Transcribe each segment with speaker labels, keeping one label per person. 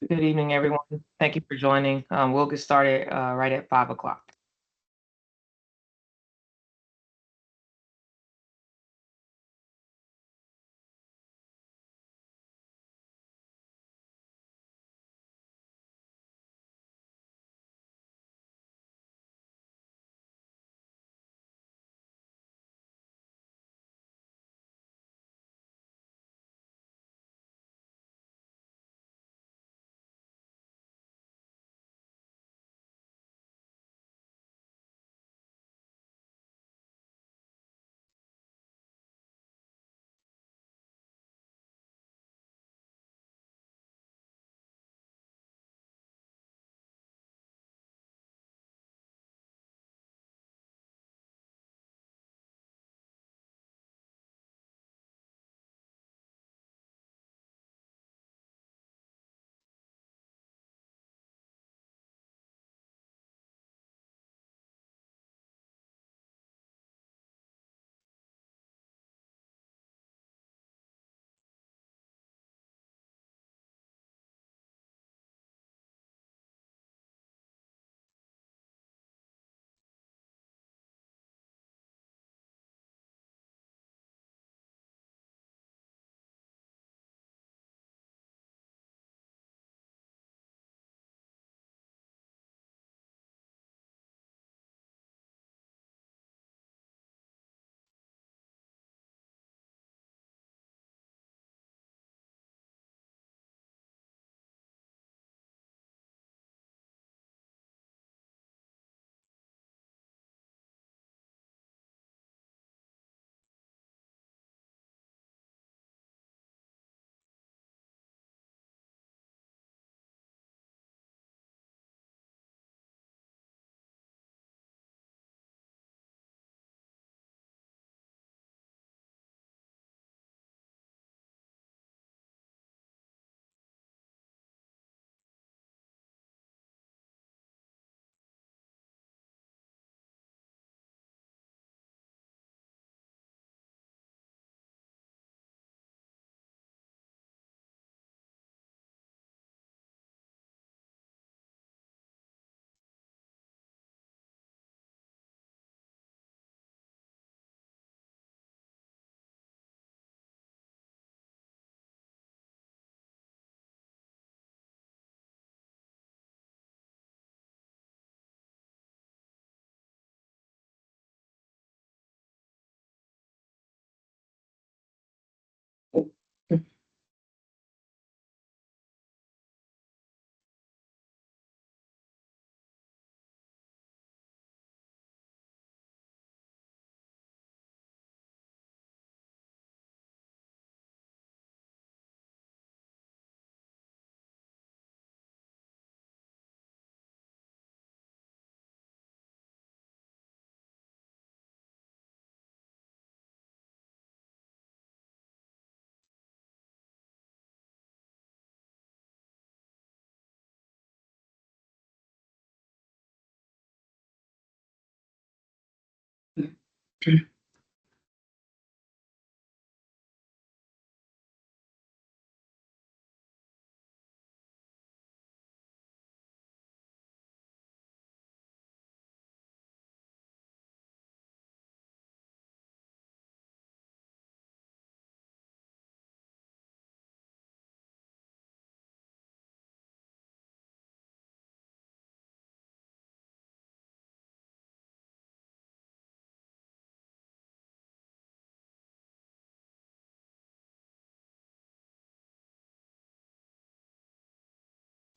Speaker 1: Good evening, everyone. Thank you for joining. We'll get started right at 5 o'clock.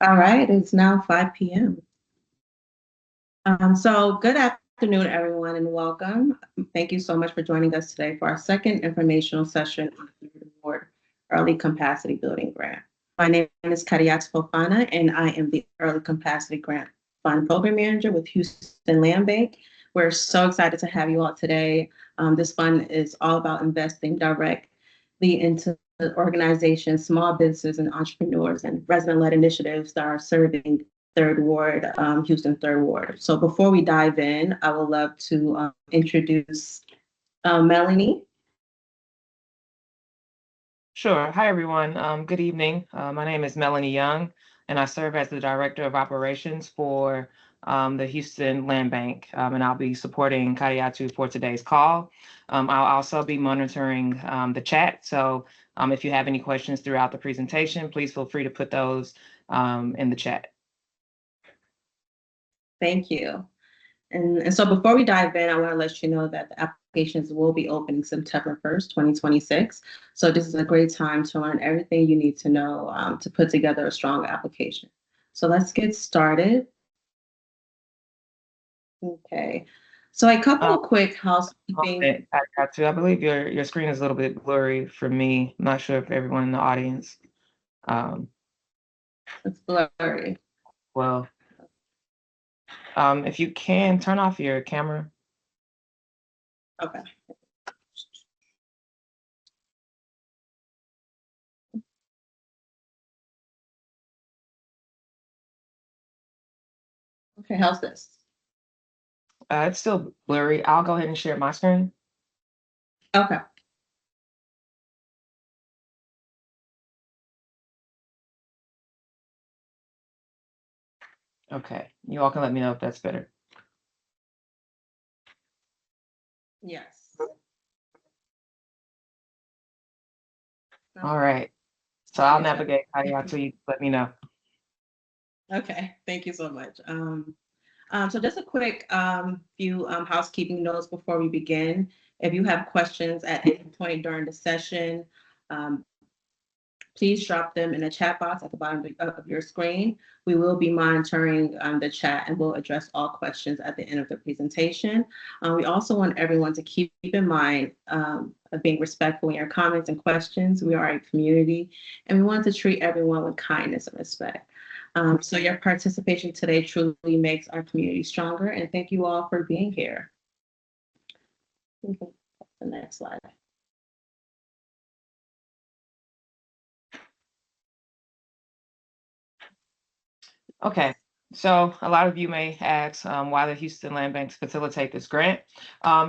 Speaker 2: All right, it's now 5 p.m. So good afternoon, everyone, and welcome. Thank you so much for joining us today for our second informational session on the Third Award Early Capacity Building Grant. My name is Kadiax Fofana, and I am the Early Capacity Grant Fund Program Manager with Houston Land Bank. We're so excited to have you all today. This fund is all about investing directly into organizations, small businesses, and entrepreneurs, and resident-led initiatives that are serving Third Ward, Houston Third Ward. So before we dive in, I would love to introduce Melanie.
Speaker 1: Sure. Hi, everyone. Good evening. My name is Melanie Young. and I serve as the Director of Operations for the Houston Land Bank, and I'll be supporting Kadiatu for today's call. I'll also be monitoring the chat, so if you have any questions throughout the presentation, please feel free to put those in the chat.
Speaker 2: Thank you. And so before we dive in, I want to let you know that the applications will be opening September 1st, 2026. So this is a great time to learn everything you need to know to put together a strong application. So let's get started. Okay. So a couple
Speaker 1: Um,
Speaker 2: of quick housekeeping.
Speaker 1: I got to. I believe your screen is a little bit blurry for me. I'm not sure if everyone in the audience. Um,
Speaker 2: It's blurry.
Speaker 1: well, if you can turn off your camera.
Speaker 2: Okay. Okay, how's this?
Speaker 1: It's still blurry. I'll go ahead and share my screen.
Speaker 2: Okay.
Speaker 1: Okay, you all can let me know if that's better.
Speaker 2: Yes.
Speaker 1: All right. So I'll navigate Kadiatu. You let me know.
Speaker 2: Okay, thank you so much. So just a quick few housekeeping notes before we begin. If you have questions at any point during the session, um, please drop them in the chat box at the bottom of your screen. We will be monitoring the chat and we'll address all questions at the end of the presentation. We also want everyone to keep in mind of being respectful in your comments and questions. We are a community and we want to treat everyone with kindness and respect. So your participation today truly makes our community stronger, and thank you all for being here. The next slide.
Speaker 1: Okay, so a lot of you may ask why the Houston Land Banks facilitate this grant.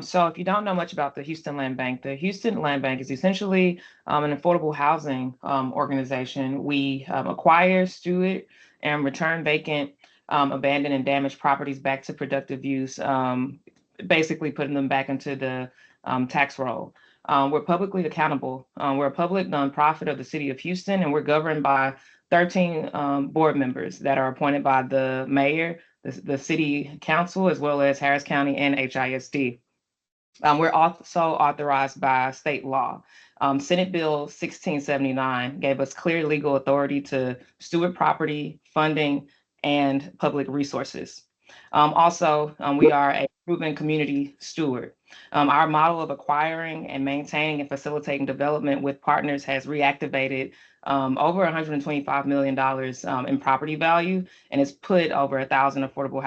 Speaker 1: So if you don't know much about the Houston Land Bank, the Houston Land Bank is essentially an affordable housing organization. We acquire, steward, and return vacant, abandoned, and damaged properties back to productive use, basically putting them back into the tax roll. We're publicly accountable. We're a public nonprofit of the city of Houston, and we're governed by 13 board members that are appointed by the mayor, the city council, as well as Harris County and HISD. We're also authorized by state law. Senate Bill 1679 gave us clear legal authority to steward property, funding, and public resources. We are a proven community steward. Our model of acquiring and maintaining and facilitating development with partners has reactivated over $125 million in property value, and it's put over 1,000 affordable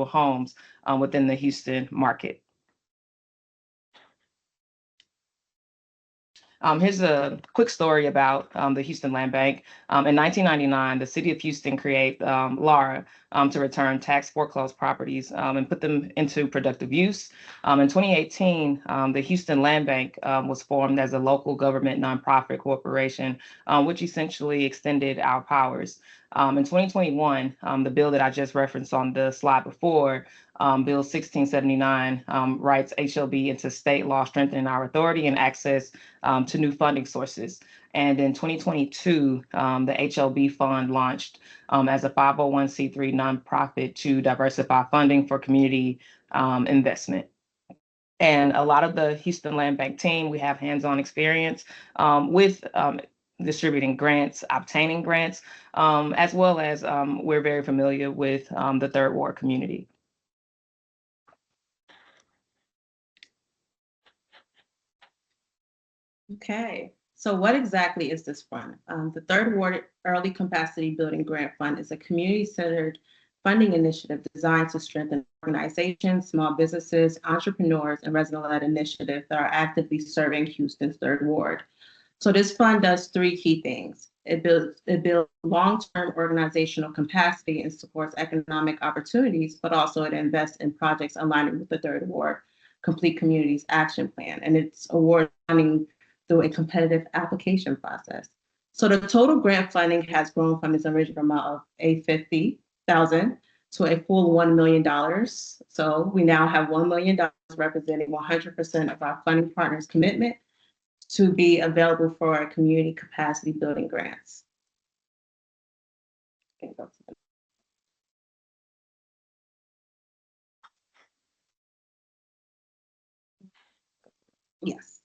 Speaker 1: homes within the Houston market. Here's a quick story about the Houston Land Bank. In 1999, the city of Houston created LARA to return tax foreclosed properties and put them into productive use. In 2018, the Houston Land Bank was formed as a local government nonprofit corporation, which essentially extended our powers. In 2021, the bill that I just referenced on the slide before, Bill 1679, writes HLB into state law, strengthening our authority and access to new funding sources. And in 2022, the HLB fund launched as a 501c3 nonprofit to diversify funding for community investment. And a lot of the Houston Land Bank team, we have hands-on experience with distributing grants, obtaining grants, as well as we're very familiar with the Third Ward community.
Speaker 2: Okay, so what exactly is this fund? The Third Ward Early Capacity Building Grant Fund is a community-centered funding initiative designed to strengthen organizations, small businesses, entrepreneurs, and resident-led initiatives that are actively serving Houston's Third Ward. So this fund does three key things. It builds long-term organizational capacity and supports economic opportunities, but also it invests in projects aligning with the Third Ward Complete Communities Action Plan, and it's award funding through a competitive application process. So the total grant funding has grown from its original amount of $850,000 to a full $1 million. So we now have $1 million representing 100% of our funding partners' commitment to be available for our community capacity building grants. Yes.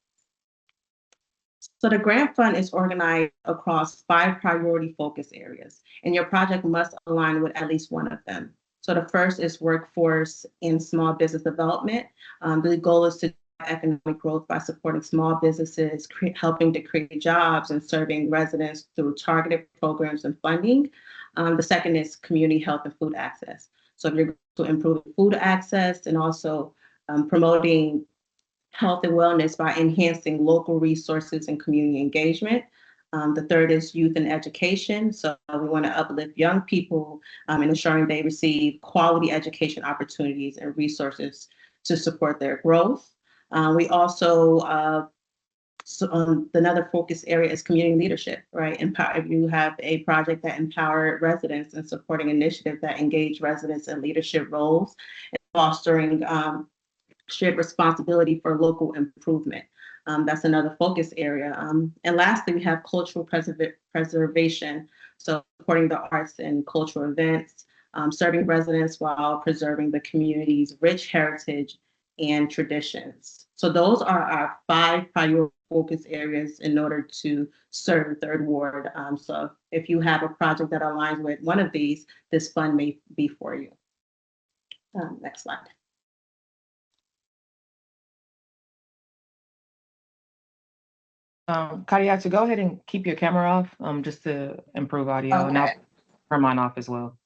Speaker 2: So the grant fund is organized across 5 priority focus areas, and your project must align with at least one of them. So the first is workforce and small business development. The goal is to economic growth by supporting small businesses, helping to create jobs and serving residents through targeted programs and funding. The second is community health and food access. So you're to improve food access and also promoting health and wellness by enhancing local resources and community engagement. The third is youth and education. So we want to uplift young people and ensuring they receive quality education opportunities and resources to support their growth. We also another focus area is community leadership, right? If you have a project that empower residents and supporting initiatives that engage residents in leadership roles and fostering shared responsibility for local improvement. That's another focus area. And lastly, we have cultural preservation, so supporting the arts and cultural events, serving residents while preserving the community's rich heritage and traditions. So those are our 5 priority focus areas in order to serve the Third Ward. So if you have a project that aligns with one of these, this fund may be for you. Next slide.
Speaker 1: Katia, to go ahead and keep your camera off, just to improve audio, and I'll turn mine off as well.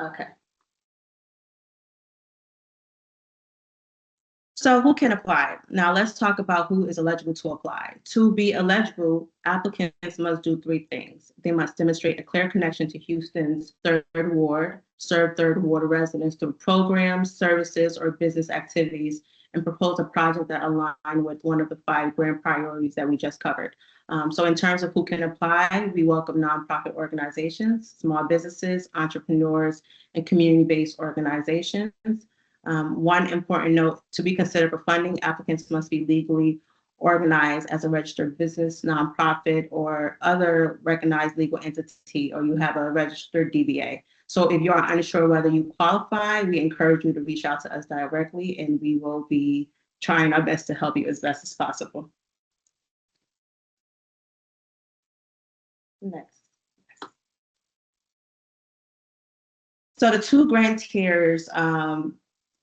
Speaker 2: Okay. So who can apply? Now let's talk about who is eligible to apply. To be eligible, applicants must do 3 things. They must demonstrate a clear connection to Houston's Third Ward, serve Third Ward residents through programs, services, or business activities, and propose a project that align with one of the 5 grant priorities that we just covered. So in terms of who can apply, we welcome nonprofit organizations, small businesses, entrepreneurs, and community-based organizations. One important note, to be considered for funding, applicants must be legally organized as a registered business, nonprofit, or other recognized legal entity, or you have a registered DBA. So if you are unsure whether you qualify, we encourage you to reach out to us directly, and we will be trying our best to help you as best as possible. Next. So the 2 grant tiers,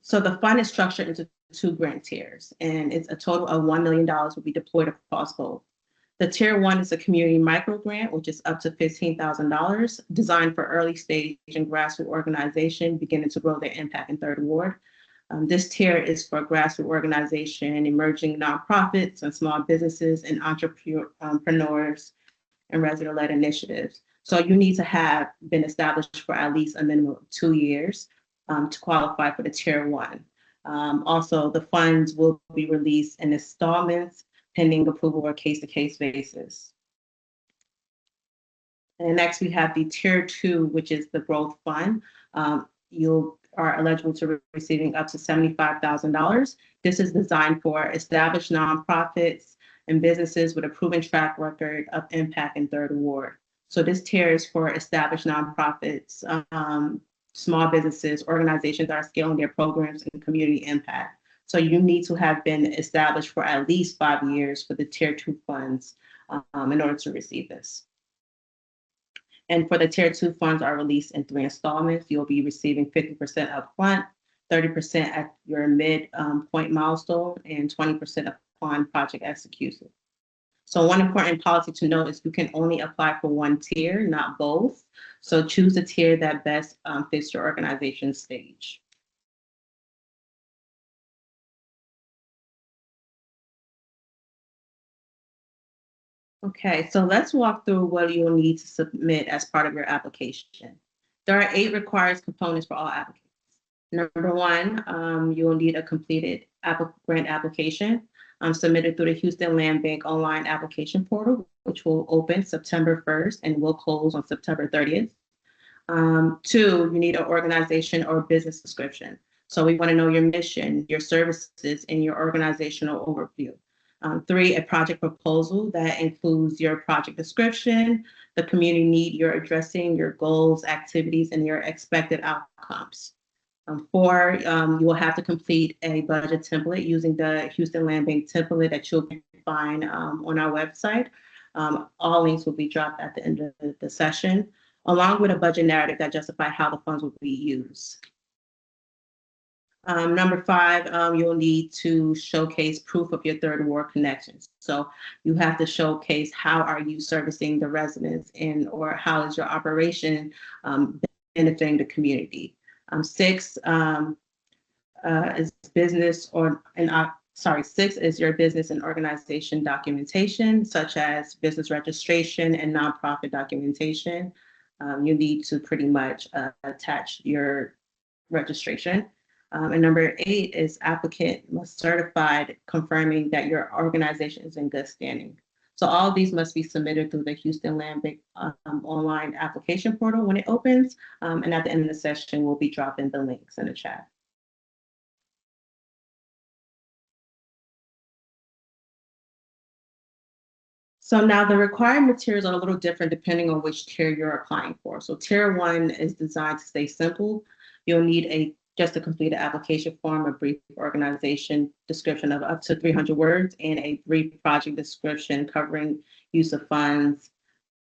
Speaker 2: so the fund is structured into 2 grant tiers, and it's a total of $1 million will be deployed across both. The tier 1 is a community micro grant, which is up to $15,000, designed for early stage and grassroots organization beginning to grow their impact in Third Ward. This tier is for grassroots organization, emerging nonprofits and small businesses and entrepreneurs and resident-led initiatives. So you need to have been established for at least a minimum of 2 years to qualify for the tier 1. Also, the funds will be released in installments pending approval or case-to-case basis. And next we have the tier 2, which is the growth fund. You are eligible to receiving up to $75,000. This is designed for established nonprofits and businesses with a proven track record of impact in Third Ward. So this tier is for established nonprofits, small businesses, organizations that are scaling their programs and community impact. So you need to have been established for at least 5 years for the tier 2 funds in order to receive this. And for the tier 2 funds are released in 3 installments. You'll be receiving 50% upfront, 30% at your midpoint milestone, and 20% upon project execution. So one important policy to note is you can only apply for one tier, not both. So choose a tier that best fits your organization's stage. Okay, so let's walk through what you'll need to submit as part of your application. There are 8 required components for all applicants. Number 1, you will need a completed grant application. submitted through the Houston Land Bank online application portal, which will open September 1st and will close on September 30th. Two, you need an organization or business description. So we want to know your mission, your services, and your organizational overview. Three, a project proposal that includes your project description, the community need you're addressing, your goals, activities, and your expected outcomes. Four, you will have to complete a budget template using the Houston Land Bank template that you'll find on our website. All links will be dropped at the end of the session, along with a budget narrative that justifies how the funds will be used. Number five, you'll need to showcase proof of your third ward connections. So you have to showcase how are you servicing the residents or how is your operation benefiting the community. Six is business six is your business and organization documentation, such as business registration and nonprofit documentation. You need to pretty much attach your registration. And number eight is applicant must certified confirming that your organization is in good standing. So all of these must be submitted through the Houston Land Bank online application portal when it opens. And at the end of the session, we'll be dropping the links in the chat. So now the required materials are a little different depending on which tier you're applying for. So tier one is designed to stay simple. You'll need just to complete an application form, a brief organization description of up to 300 words, and a brief project description covering use of funds,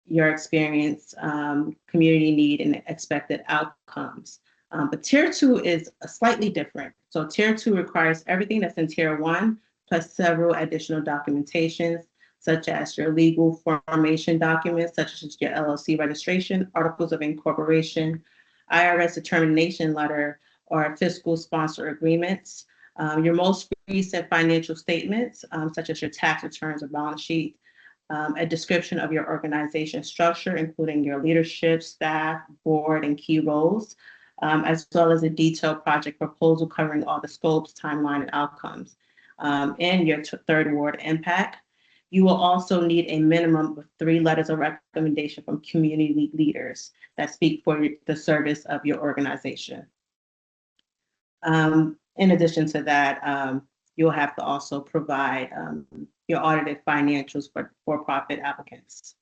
Speaker 2: your experience, community need, and expected outcomes. But tier two is slightly different. So tier two requires everything that's in tier one, plus several additional documentations, such as your legal formation documents, such as your LLC registration, articles of incorporation, IRS determination letter, or fiscal sponsor agreements, your most recent financial statements, such as your tax returns or balance sheet, a description of your organization structure, including your leadership, staff, board, and key roles, as well as a detailed project proposal covering all the scopes, timeline, and outcomes, and your third ward impact. You will also need a minimum of 3 letters of recommendation from community leaders that speak for the service of your organization. In addition to that, you'll have to also provide your audited financials for for-profit applicants.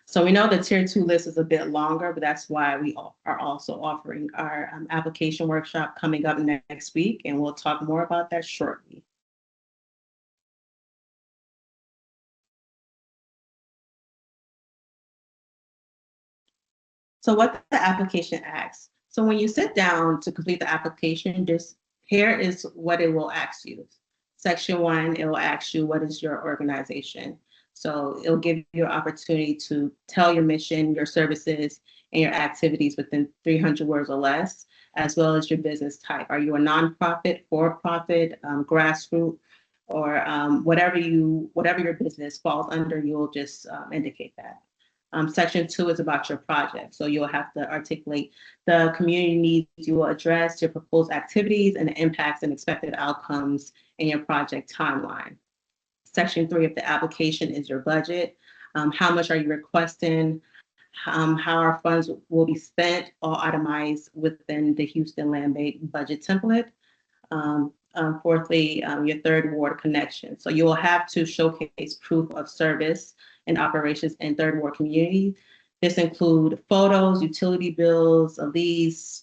Speaker 2: So we know the tier two list is a bit longer, but that's why we are also offering our application workshop coming up next week, and we'll talk more about that shortly. So what the application asks. So when you sit down to complete the application, here is what it will ask you. Section 1, it will ask you, what is your organization? So it'll give you an opportunity to tell your mission, your services, and your activities within 300 words or less, as well as your business type. Are you a nonprofit, for-profit, grassroots, or whatever your business falls under, you'll just indicate that. Section 2 is about your project. So you'll have to articulate the community needs you will address, your proposed activities, and the impacts and expected outcomes in your project timeline. Section 3 of the application is your budget. How much are you requesting? How our funds will be spent, all itemized within the Houston Land Bank budget template. Fourthly, your third ward connection. So you will have to showcase proof of service and operations in third ward community. This include photos, utility bills, a lease,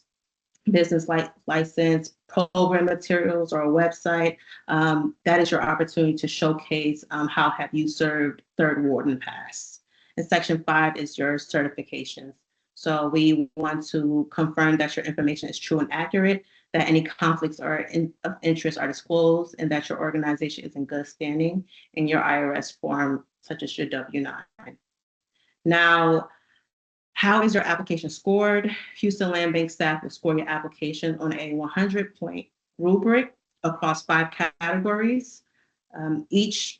Speaker 2: business license, program materials, or a website. That is your opportunity to showcase how have you served third ward in the past. And section 5 is your certifications. So we want to confirm that your information is true and accurate, that any conflicts of interest are disclosed, and that your organization is in good standing in your IRS form, such as your W-9. Now, how is your application scored? Houston Land Bank staff will score your application on a 100-point rubric across 5 categories. Each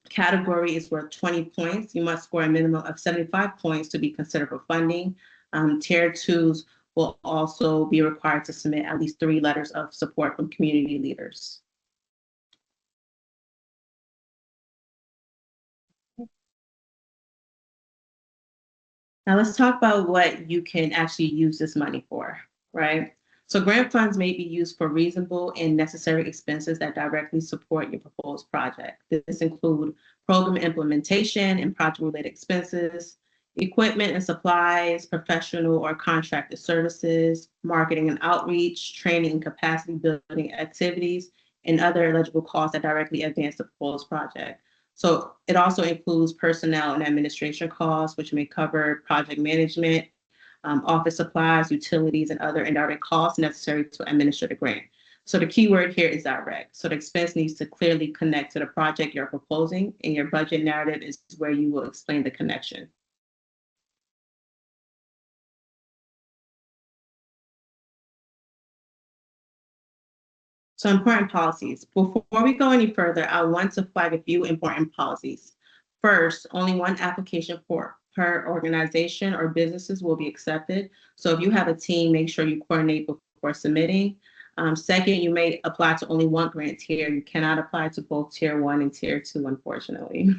Speaker 2: category is worth 20 points. You must score a minimum of 75 points to be considered for funding. Tier 2s will also be required to submit at least 3 letters of support from community leaders. Now let's talk about what you can actually use this money for, right? So grant funds may be used for reasonable and necessary expenses that directly support your proposed project. This include program implementation and project-related expenses, equipment and supplies, professional or contracted services, marketing and outreach, training and capacity building activities, and other eligible costs that directly advance the proposed project. So it also includes personnel and administration costs, which may cover project management, office supplies, utilities, and other indirect costs necessary to administer the grant. So the key word here is direct. So the expense needs to clearly connect to the project you're proposing, and your budget narrative is where you will explain the connection. So important policies. Before we go any further, I want to flag a few important policies. First, only one application per organization or businesses will be accepted. So if you have a team, make sure you coordinate before submitting. Second, you may apply to only one grant tier. You cannot apply to both tier 1 and tier 2, unfortunately.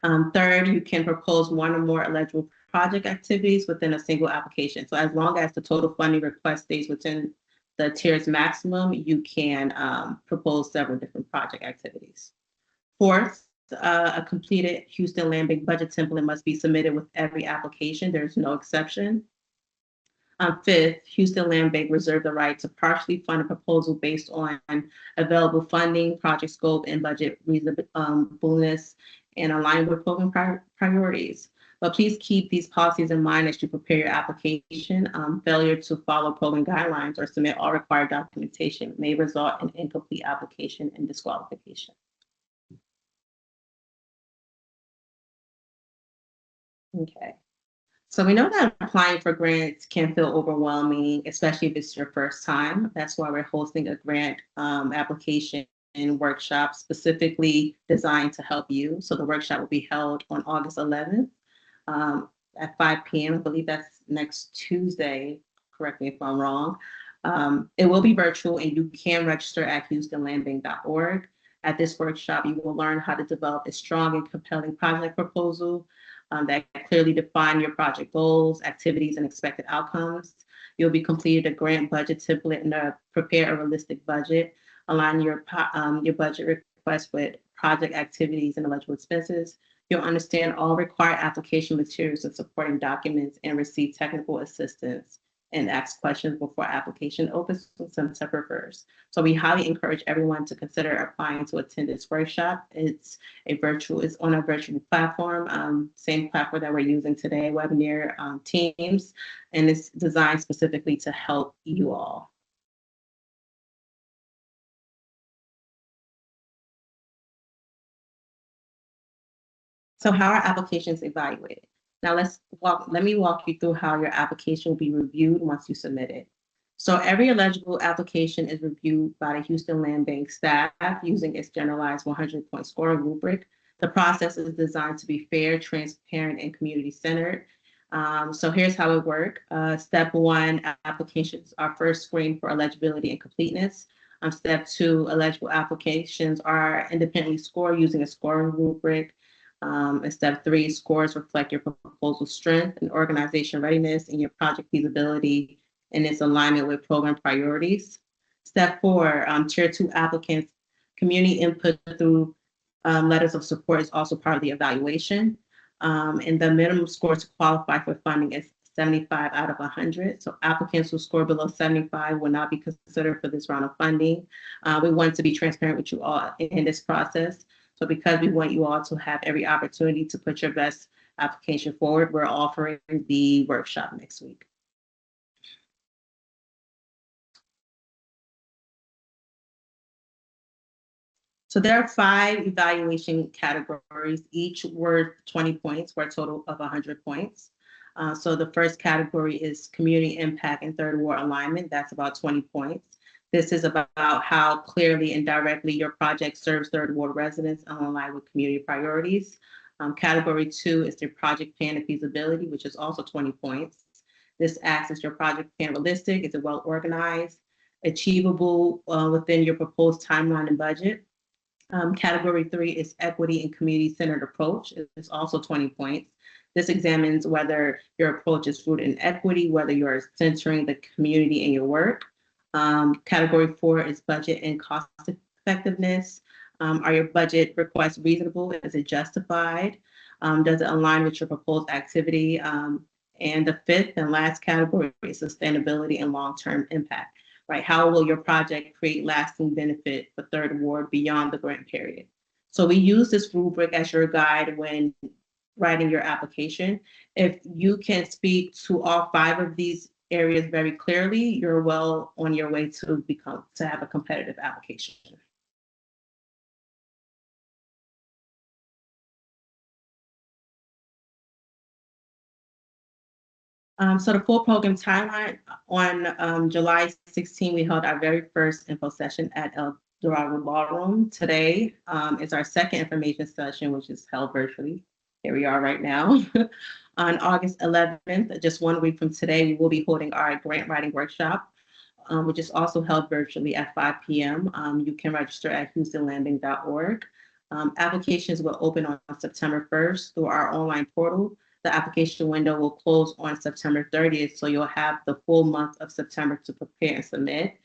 Speaker 2: Third, you can propose one or more eligible project activities within a single application. So as long as the total funding request stays within the tier's maximum, you can propose several different project activities. Fourth, a completed Houston Land Bank budget template must be submitted with every application. There's no exception. Fifth, Houston Land Bank reserved the right to partially fund a proposal based on available funding, project scope, and budget reasonableness and align with program priorities. But please keep these policies in mind as you prepare your application. Failure to follow program guidelines or submit all required documentation may result in incomplete application and disqualification. Okay. So we know that applying for grants can feel overwhelming, especially if it's your first time. That's why we're hosting a grant application and workshop specifically designed to help you. So the workshop will be held on August 11th at 5 p.m. I believe that's next Tuesday. Correct me if I'm wrong. It will be virtual and you can register at houstonlandbank.org. At this workshop, you will learn how to develop a strong and compelling project proposal that clearly define your project goals, activities, and expected outcomes. You'll be completed a grant budget template and prepare a realistic budget. Align your budget request with project activities and eligible expenses. You'll understand all required application materials and supporting documents and receive technical assistance and ask questions before application opens with some September 1st. So we highly encourage everyone to consider applying to attend this workshop. It's on a virtual platform, same platform that we're using today, Webinar Teams, and it's designed specifically to help you all. So how are applications evaluated? Now let me walk you through how your application will be reviewed once you submit it. So every eligible application is reviewed by the Houston Land Bank staff using its generalized 100-point scoring rubric. The process is designed to be fair, transparent, and community-centered. So here's how it works. Step 1, applications are first screened for eligibility and completeness. Step 2, eligible applications are independently scored using a scoring rubric. And step 3, scores reflect your proposal strength and organization readiness and your project feasibility and its alignment with program priorities. Step 4, tier 2 applicants, community input through letters of support is also part of the evaluation. And the minimum score to qualify for funding is 75 out of 100. So applicants who score below 75 will not be considered for this round of funding. We want to be transparent with you all in this process. So because we want you all to have every opportunity to put your best application forward, we're offering the workshop next week. So there are 5 evaluation categories, each worth 20 points for a total of 100 points. So the first category is community impact and third ward alignment. That's about 20 points. This is about how clearly and directly your project serves third ward residents and align with community priorities. Category 2 is the project plan and feasibility, which is also 20 points. This asks, is your project plan realistic? Is it well organized, achievable within your proposed timeline and budget? Category 3 is equity and community-centered approach. It's also 20 points. This examines whether your approach is rooted in equity, whether you're centering the community in your work. Category 4 is budget and cost effectiveness. Are your budget requests reasonable? Is it justified? Does it align with your proposed activity? And the fifth and last category is sustainability and long-term impact, right? How will your project create lasting benefit for Third Ward beyond the grant period? So we use this rubric as your guide when writing your application. If you can speak to all 5 of these areas very clearly, you're well on your way to have a competitive application. So the full program timeline, on July 16, we held our very first info session at El Dorado Ballroom. Today is our second information session, which is held virtually. Here we are right now. On August 11th, just 1 week from today, we will be holding our grant writing workshop, which is also held virtually at 5 p.m. You can register at houstonlandbank.org. Applications will open on September 1st through our online portal. The application window will close on September 30th, so you'll have the full month of September to prepare and submit.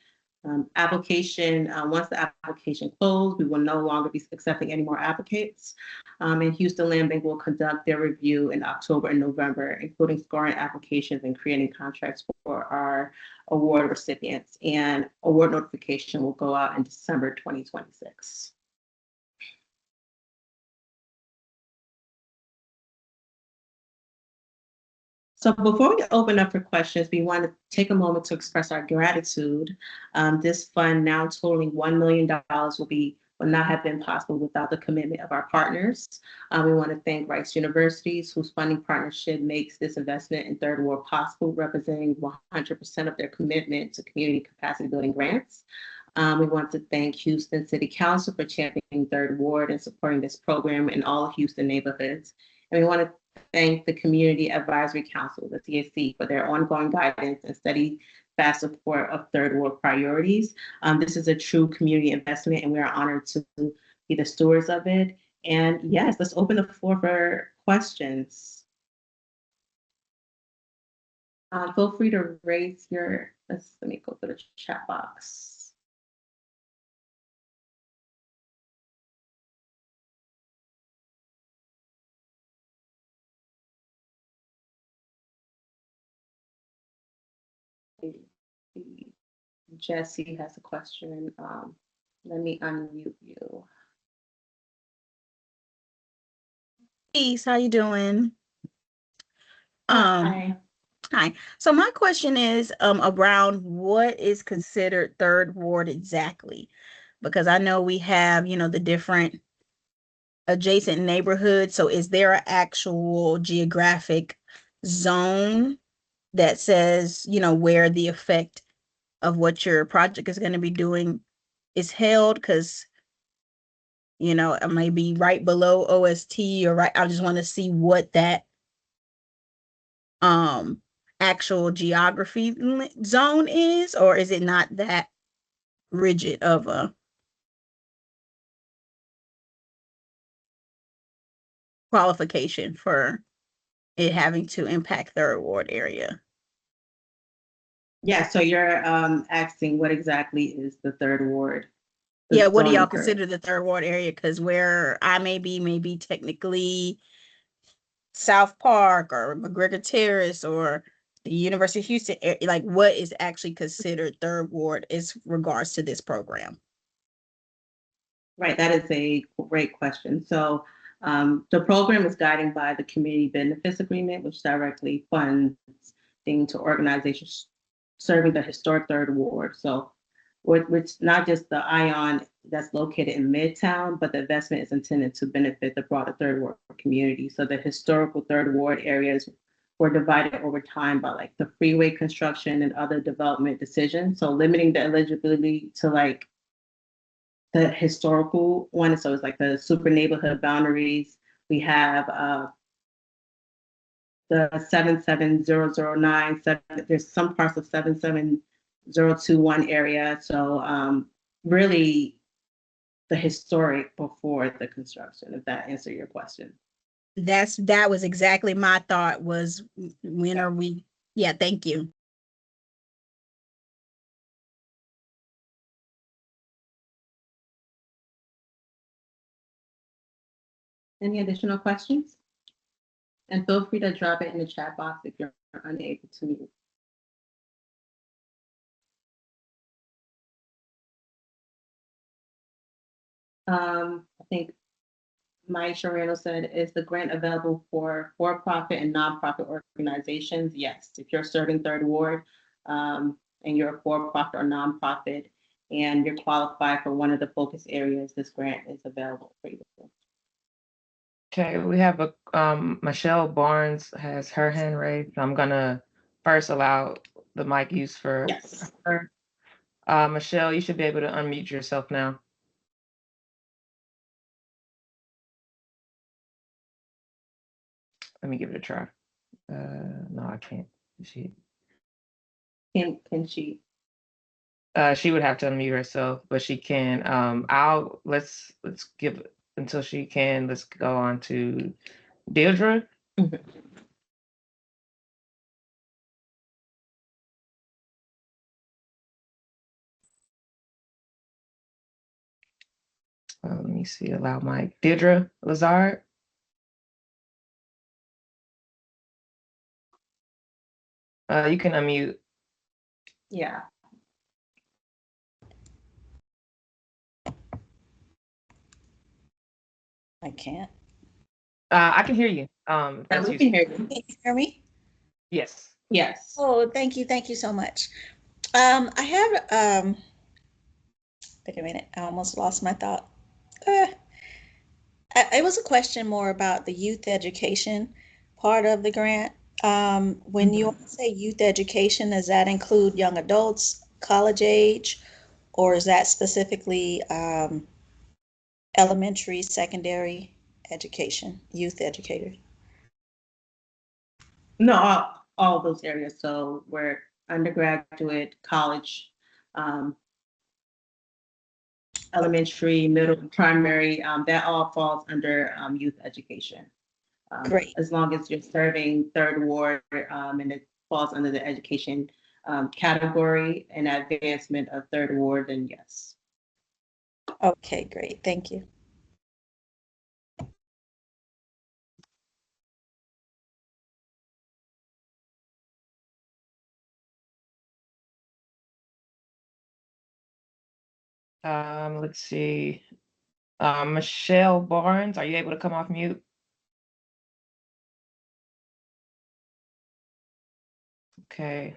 Speaker 2: Once the application closed, we will no longer be accepting any more applicants. And Houston Land Bank will conduct their review in October and November, including scoring applications and creating contracts for our award recipients. And award notification will go out in December 2026. So before we open up for questions, we want to take a moment to express our gratitude. This fund, now totaling $1 million, would not have been possible without the commitment of our partners. We want to thank Rice Universities, whose funding partnership makes this investment in Third Ward possible, representing 100% of their commitment to community capacity building grants. We want to thank Houston City Council for championing Third Ward and supporting this program in all of Houston neighborhoods. And we want to thank the Community Advisory Council, the CAC, for their ongoing guidance and steady fast support of Third Ward priorities. This is a true community investment, and we are honored to be the stewards of it. And yes, let's open the floor for questions. Feel free to raise your, let me go to the chat box. Jesse has a question. Let me unmute you.
Speaker 3: Peace, how you doing?
Speaker 2: Hi.
Speaker 3: Hi. So my question is around what is considered Third Ward exactly? Because I know we have, the different adjacent neighborhoods. So is there an actual geographic zone that says, where the effect of what your project is going to be doing is held? Because it may be right below OST or right. I just want to see what that actual geography zone is, or is it not that rigid of a qualification for it having to impact Third Ward area?
Speaker 2: Yeah, so you're asking what exactly is the Third Ward?
Speaker 3: Yeah, what do y'all consider the Third Ward area? Because where I may be technically South Park or McGregor Terrace or the University of Houston, like what is actually considered Third Ward as regards to this program?
Speaker 2: Right, that is a great question. So the program is guided by the Community Benefits Agreement, which directly funds things to organizations serving the historic Third Ward. So which not just the ION that's located in Midtown, but the investment is intended to benefit the broader Third Ward community. So the historical Third Ward areas were divided over time by like the freeway construction and other development decisions. So limiting the eligibility to like the historical one. So it's like the super neighborhood boundaries. We have the 77009, there's some parts of 77021 area. So really the historic before the construction, if that answers your question.
Speaker 3: That was exactly my thought was when are we? Yeah, thank you.
Speaker 2: Any additional questions? And feel free to drop it in the chat box if you're unable to mute. I think Maisha Randall said, is the grant available for-profit and nonprofit organizations? Yes. If you're serving Third Ward and you're a for-profit or nonprofit and you're qualified for one of the focus areas, this grant is available for you.
Speaker 1: Okay, we have a Michelle Barnes has her hand raised. I'm gonna first allow the mic use for
Speaker 2: Yes.
Speaker 1: her. Michelle, you should be able to unmute yourself now. Let me give it a try. No, I can't. She
Speaker 2: Can she?
Speaker 1: she would have to unmute herself, but she can. Let's give until she can. Let's go on to Deirdre.
Speaker 2: Mhm.
Speaker 1: Let me see. Allow mic. Deirdre Lazard. You can unmute.
Speaker 2: Yeah.
Speaker 3: I can't.
Speaker 1: I can hear you. That's
Speaker 2: We
Speaker 1: you.
Speaker 2: can hear you.
Speaker 3: Can you hear me?
Speaker 1: Yes.
Speaker 2: Yes.
Speaker 3: Oh, thank you so much. I have wait a minute, I almost lost my thought. It was a question more about the youth education part of the grant. When you say youth education, does that include young adults, college age, or is that specifically elementary, secondary education, youth educators?
Speaker 2: No, all those areas. So we're undergraduate, college, um, elementary, middle, primary, that all falls under youth education.
Speaker 3: Great.
Speaker 2: As long as you're serving Third Ward and it falls under the education category and advancement of Third Ward, then yes.
Speaker 3: Okay, great. Thank you.
Speaker 1: Let's see. Michelle Barnes, are you able to come off mute? Okay.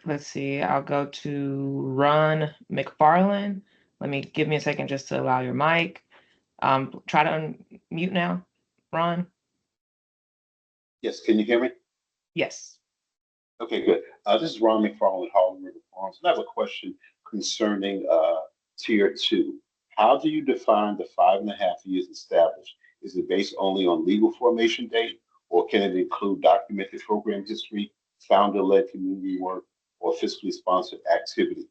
Speaker 1: Let's see. I'll go to Ron McFarland. Give me a second just to allow your mic. Try to unmute now, Ron.
Speaker 4: Yes, can you hear me?
Speaker 1: Yes.
Speaker 4: Okay, good. This is Ron McFarland, Harlem River Farms. And I have a question concerning Tier 2. How do you define the 5.5 years established? Is it based only on legal formation date, or can it include documented program history, founder-led community work, or fiscally sponsored activity?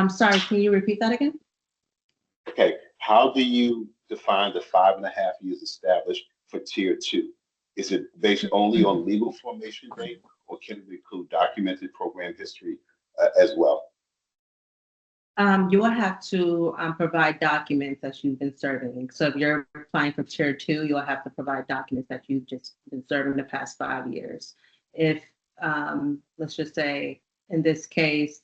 Speaker 2: Sorry, can you repeat that again?
Speaker 4: Okay, how do you define the 5.5 years established for Tier 2? Is it based only on legal formation date, or can it include documented program history as well?
Speaker 2: You will have to provide documents that you've been serving. So if you're applying for Tier 2, you'll have to provide documents that you've just been serving the past 5 years. If, let's just say, in this case,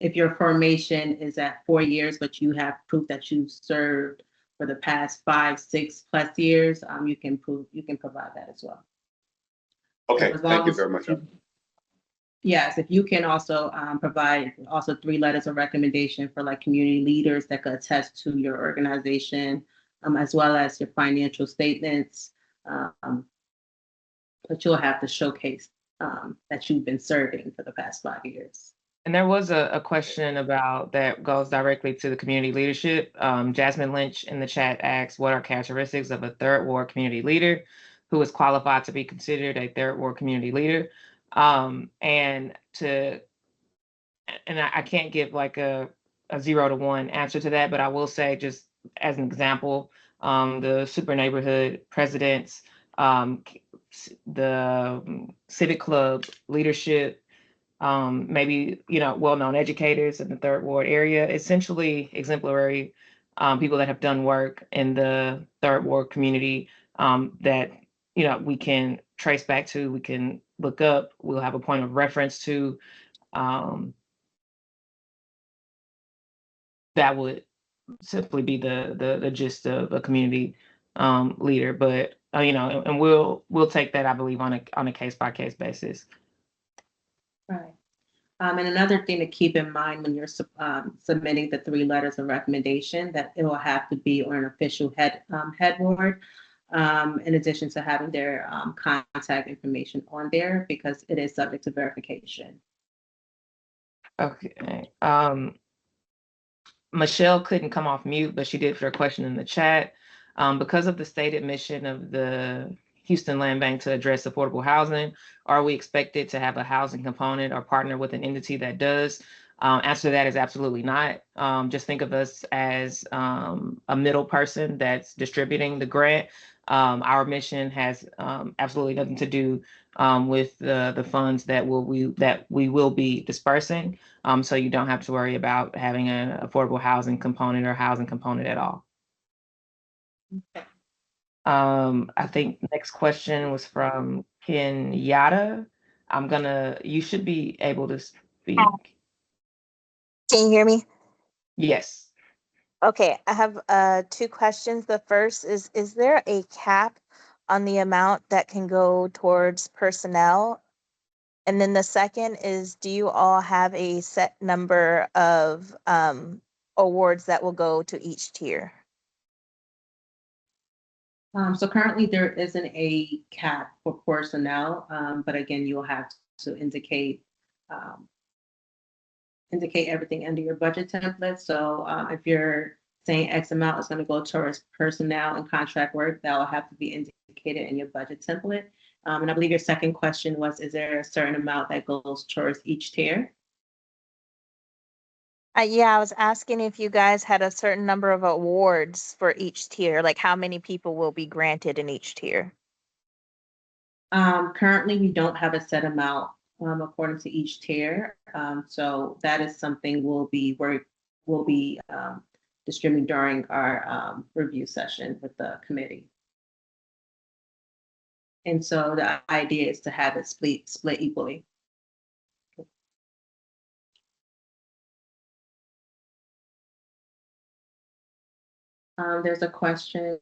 Speaker 2: if your formation is at 4 years, but you have proof that you've served for the past 5, 6+ years, you can provide that as well.
Speaker 4: Okay,
Speaker 2: So
Speaker 4: thank you very much.
Speaker 2: Yes, if you can also provide also 3 letters of recommendation for like community leaders that could attest to your organization, as well as your financial statements, but you'll have to showcase that you've been serving for the past 5 years.
Speaker 1: And there was a question about that goes directly to the community leadership. Jasmine Lynch in the chat asks, what are characteristics of a Third Ward community leader who is qualified to be considered a Third Ward community leader? And I can't give like a 0 to 1 answer to that, but I will say just as an example, the super neighborhood presidents, the civic club leadership, maybe, well-known educators in the third ward area, essentially exemplary people that have done work in the third ward community, that, we can trace back to, we can look up, we'll have a point of reference to, um, that would simply be the gist of a community leader. But and we'll take that, I believe, on a case by case basis.
Speaker 2: Right. And another thing to keep in mind when you're submitting the 3 letters of recommendation, that it will have to be on an official head board, in addition to having their contact information on there, because it is subject to verification.
Speaker 1: Okay. Michelle couldn't come off mute, but she did for a question in the chat. Because of the stated mission of the Houston Land Bank to address affordable housing, are we expected to have a housing component or partner with an entity that does? Answer to that is absolutely not. Just think of us as a middle person that's distributing the grant. Our mission has absolutely nothing to do with the funds that we will be dispersing. So you don't have to worry about having an affordable housing component or housing component at all. I think next question was from Kenyatta. You should be able to speak.
Speaker 5: Can you hear me?
Speaker 1: Yes.
Speaker 5: Okay, I have 2 questions. The first is there a cap on the amount that can go towards personnel? And then the second is, do you all have a set number of awards that will go to each tier?
Speaker 2: So currently there isn't a cap for personnel, but again, you'll have to um, indicate everything under your budget template. So if you're saying X amount is going to go towards personnel and contract work, that will have to be indicated in your budget template. And I believe your second question was, is there a certain amount that goes towards each tier?
Speaker 5: Yeah, I was asking if you guys had a certain number of awards for each tier, like how many people will be granted in each tier?
Speaker 2: Currently, we don't have a set amount according to each tier. So that is something we'll be distributing during our review session with the committee. And so the idea is to have it split equally. There's a question,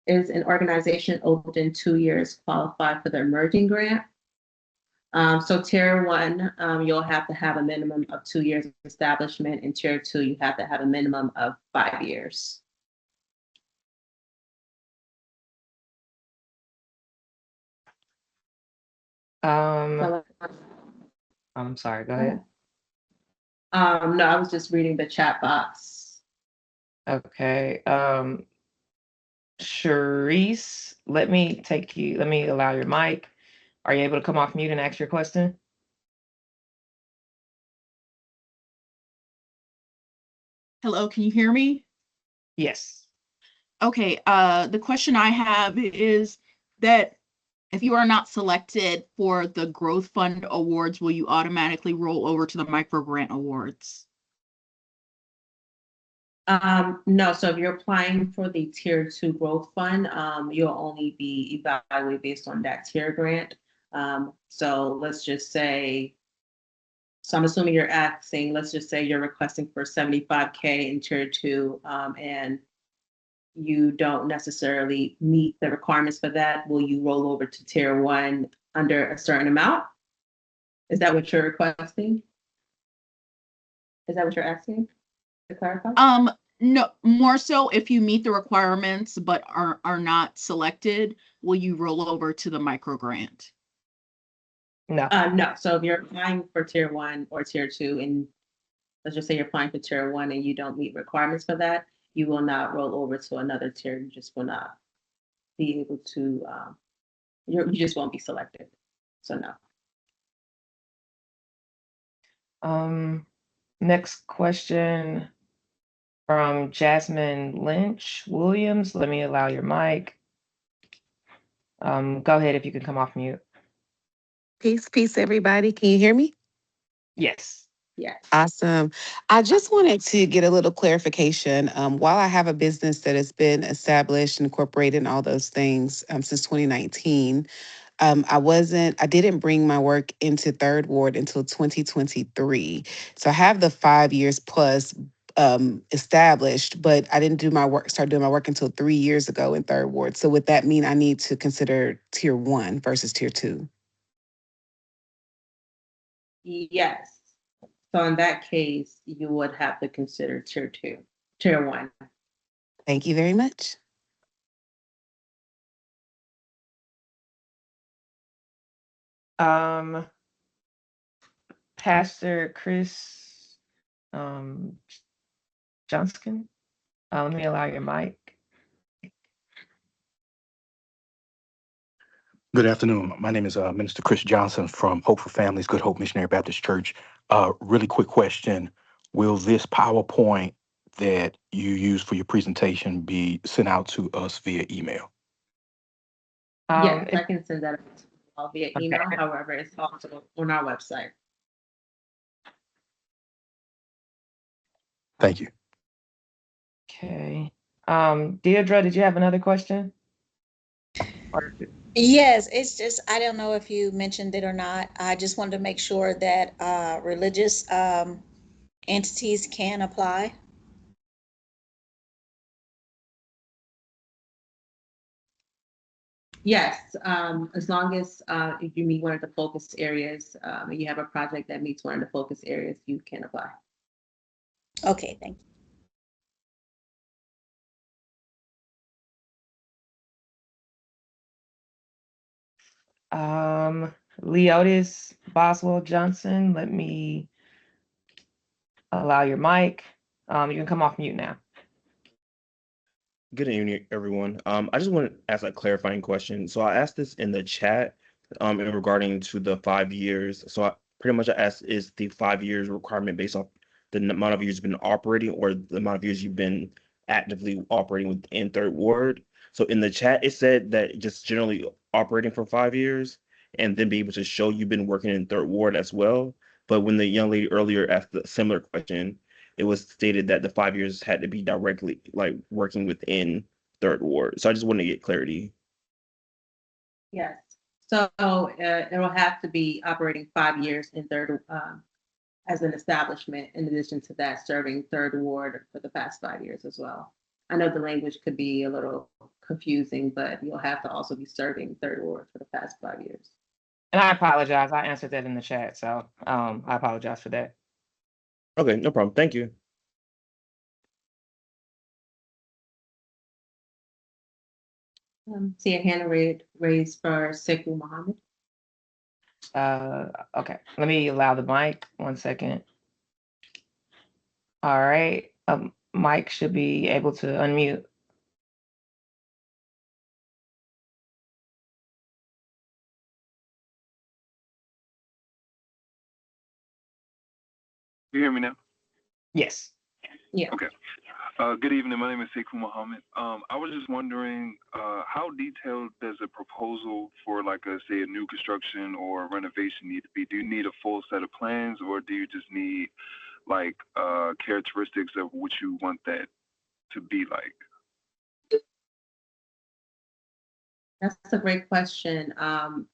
Speaker 2: is an organization opened in 2 years qualify for the emerging grant? So tier 1, you'll have to have a minimum of 2 years of establishment. In tier 2, you have to have a minimum of 5 years.
Speaker 1: I'm sorry, go ahead.
Speaker 2: No, I was just reading the chat box.
Speaker 1: Okay. Charisse, let me allow your mic. Are you able to come off mute and ask your question?
Speaker 6: Hello, can you hear me?
Speaker 1: Yes.
Speaker 6: Okay, the question I have is that if you are not selected for the Growth Fund Awards, will you automatically roll over to the Micro Grant Awards?
Speaker 2: No, so if you're applying for the tier 2 growth fund, you'll only be evaluated based on that tier grant. So let's just say, so I'm assuming you're asking, let's just say you're requesting for 75K in tier 2, and you don't necessarily meet the requirements for that. Will you roll over to tier 1 under a certain amount? Is that what you're requesting? Is that what you're asking? To clarify?
Speaker 6: No, more so if you meet the requirements but are not selected, will you roll over to the micro grant?
Speaker 1: No.
Speaker 2: No. So if you're applying for tier 1 or tier 2, and let's just say you're applying for tier 1 and you don't meet requirements for that, you will not roll over to another tier. You just will not be able to. You just won't be selected. So no.
Speaker 1: Next question. From Jasmine Lynch Williams, let me allow your mic. Go ahead if you can come off mute.
Speaker 7: Peace, everybody. Can you hear me?
Speaker 1: Yes.
Speaker 2: Yes.
Speaker 7: Awesome. I just wanted to get a little clarification. While I have a business that has been established, incorporated, and all those things since 2019, I didn't bring my work into Third Ward until 2023. So I have the 5 years plus established, but I didn't start doing my work until 3 years ago in Third Ward. So would that mean I need to consider tier 1 versus tier 2?
Speaker 2: Yes. So in that case, you would have to consider tier 1.
Speaker 7: Thank you very much.
Speaker 1: Pastor Chris Johnston, let me allow your mic.
Speaker 8: Good afternoon. My name is Minister Chris Johnson from Hope for Families, Good Hope Missionary Baptist Church. Really quick question. Will this PowerPoint that you use for your presentation be sent out to us via email?
Speaker 2: Yes, I can send that out to you all via email.
Speaker 1: Okay.
Speaker 2: However, it's also on our website.
Speaker 8: Thank you.
Speaker 1: Okay. Deirdre, did you have another question?
Speaker 3: Yes, it's just, I don't know if you mentioned it or not. I just wanted to make sure that religious entities can apply.
Speaker 2: Yes, as long as if you meet one of the focus areas, and you have a project that meets one of the focus areas, you can apply.
Speaker 3: Okay, thank you.
Speaker 1: Leotis Boswell Johnson, let me allow your mic. You can come off mute now.
Speaker 9: Good evening, everyone. I just want to ask a clarifying question. So I asked this in the chat, in regarding to the 5 years. So pretty much I asked, is the 5 years requirement based off the amount of years you've been operating or the amount of years you've been actively operating within Third Ward? So in the chat, it said that just generally operating for 5 years and then be able to show you've been working in Third Ward as well. But when the young lady earlier asked a similar question, it was stated that the 5 years had to be directly like working within Third Ward. So I just want to get clarity.
Speaker 2: Yes. So it will have to be operating 5 years in third as an establishment. In addition to that, serving Third Ward for the past 5 years as well. I know the language could be a little confusing, but you'll have to also be serving Third Ward for the past 5 years.
Speaker 1: And I apologize. I answered that in the chat, so I apologize for that.
Speaker 9: Okay, no problem. Thank you.
Speaker 2: See a hand raised for Sekou Mohammed.
Speaker 1: Okay, let me allow the mic. 1 second. All right. Mike should be able to unmute.
Speaker 10: You hear me now?
Speaker 1: Yes.
Speaker 2: Yeah.
Speaker 10: Okay. Good evening. My name is Sekou Mohammed. I was just wondering, how detailed does a proposal for like say a new construction or renovation need to be? Do you need a full set of plans, or do you just need like characteristics of what you want that to be like?
Speaker 2: That's a great question.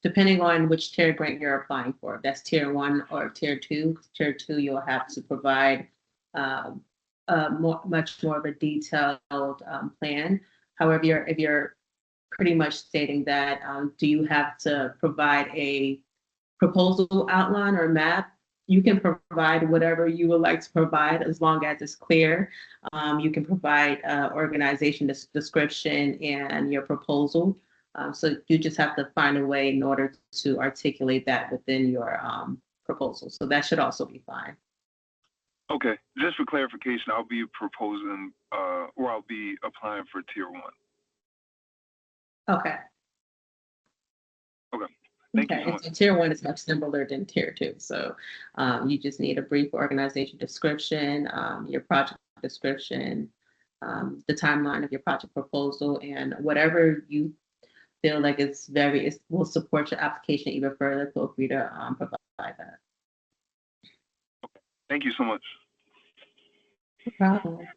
Speaker 2: Depending on which tier grant you're applying for, if that's tier 1 or tier 2. Tier 2, you'll have to provide much more of a detailed plan. However, if you're pretty much stating that, do you have to provide a proposal outline or map? You can provide whatever you would like to provide as long as it's clear. You can provide organization description and your proposal. So you just have to find a way in order to articulate that within your proposal. So that should also be fine.
Speaker 10: Okay. Just for clarification, I'll be proposing or I'll be applying for tier 1.
Speaker 2: Okay.
Speaker 10: Okay. Thank you so much.
Speaker 2: And tier 1 is much simpler than tier 2. So you just need a brief organization description, your project description, the timeline of your project proposal, and whatever you feel like it will support your application even further, feel free to provide that.
Speaker 10: Thank you so much.
Speaker 2: No problem.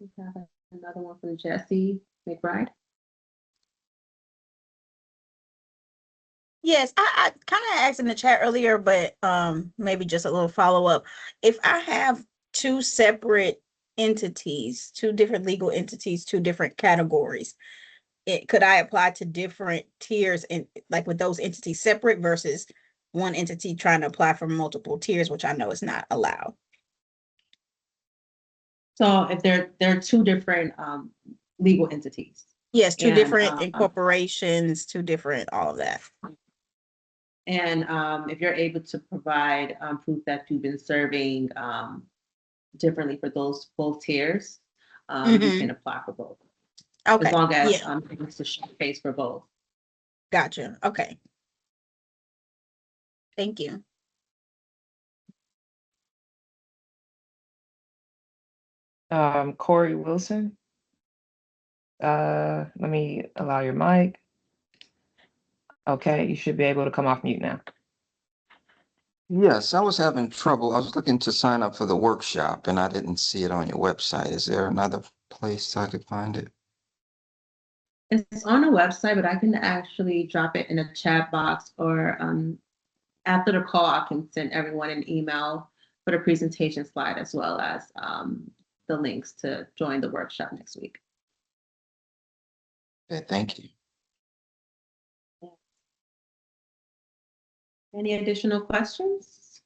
Speaker 2: We have another one from Jesse McBride.
Speaker 3: Yes, I kind of asked in the chat earlier, but maybe just a little follow-up. If I have two separate entities, two different legal entities, two different categories, could I apply to different tiers and like with those entities separate versus one entity trying to apply for multiple tiers, which I know is not allowed?
Speaker 2: So if they're two different legal entities.
Speaker 3: Yes, two
Speaker 2: And,
Speaker 3: different incorporations, two different, all of that.
Speaker 2: And if you're able to provide proof that you've been serving differently for those both tiers, you can apply for both.
Speaker 3: Okay.
Speaker 2: As long as
Speaker 3: Yeah.
Speaker 2: it's a showcase for both.
Speaker 3: Gotcha. Okay. Thank you.
Speaker 1: Corey Wilson. Let me allow your mic. Okay, you should be able to come off mute now.
Speaker 11: Yes, I was having trouble. I was looking to sign up for the workshop and I didn't see it on your website. Is there another place I could find it?
Speaker 2: It's on a website, but I can actually drop it in a chat box, or after the call, I can send everyone an email for the presentation slide, as well as the links to join the workshop next week.
Speaker 11: Okay, thank you.
Speaker 2: Any additional questions?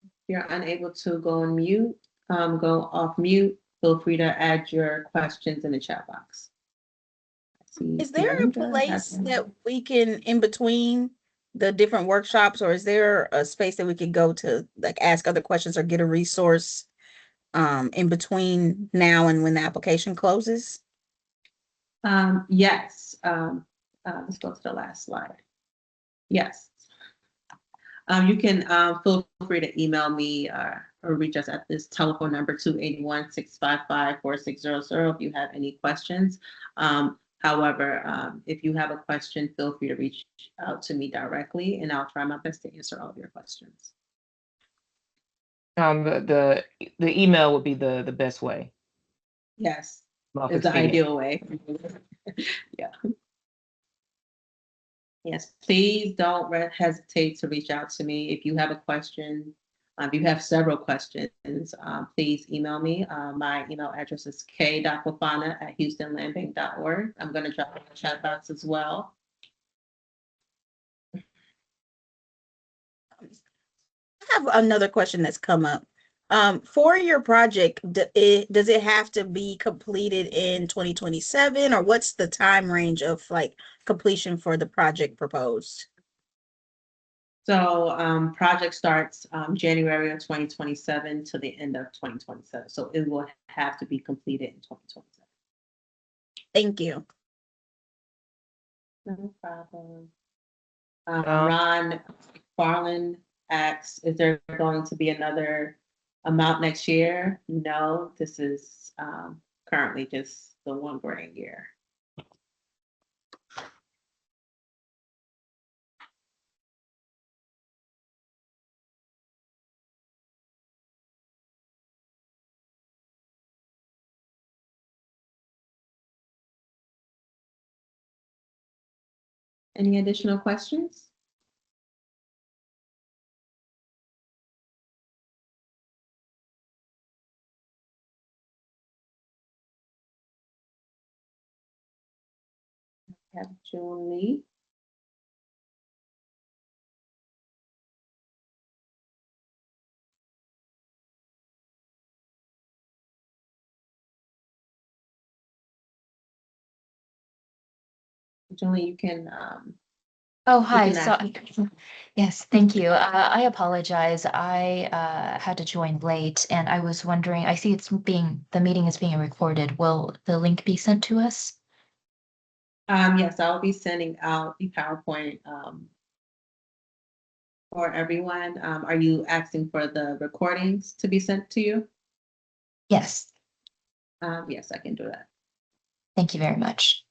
Speaker 2: If you're unable to go on mute, go off mute, feel free to add your questions in the chat box.
Speaker 3: Is there a place that we can, in between the different workshops, or is there a space that we could go to like ask other questions or get a resource in between now and when the application closes?
Speaker 2: Yes. Let's go to the last slide. Yes. You can feel free to email me or reach us at this telephone number 281-655-4600 if you have any questions. However, if you have a question, feel free to reach out to me directly and I'll try my best to answer all of your questions.
Speaker 1: The email would be the best way.
Speaker 2: Yes,
Speaker 1: Most
Speaker 2: it's the
Speaker 1: expedient.
Speaker 2: ideal way. Yeah. Yes, please don't hesitate to reach out to me if you have a question. If you have several questions, please email me. My email address is k.fofana@houstonlandbank.org. I'm going to drop it in the chat box as well.
Speaker 3: I have another question that's come up. For your project, does it have to be completed in 2027, or what's the time range of like completion for the project proposed?
Speaker 2: So project starts January of 2027 to the end of 2027. So it will have to be completed in 2027.
Speaker 3: Thank you.
Speaker 2: No problem. Ron Farland asks, is there going to be another amount next year? No, this is currently just the one grant year. Any additional questions? We have June Lee. Julie, you can.
Speaker 12: Oh, hi.
Speaker 2: can
Speaker 12: So, yes, thank you. I apologize. I had to join late, and I was wondering, I see the meeting is being recorded. Will the link be sent to us?
Speaker 2: Yes, I'll be sending out the PowerPoint for everyone. Are you asking for the recordings to be sent to you?
Speaker 12: Yes,
Speaker 2: Yes, I can do that.
Speaker 12: thank you very much.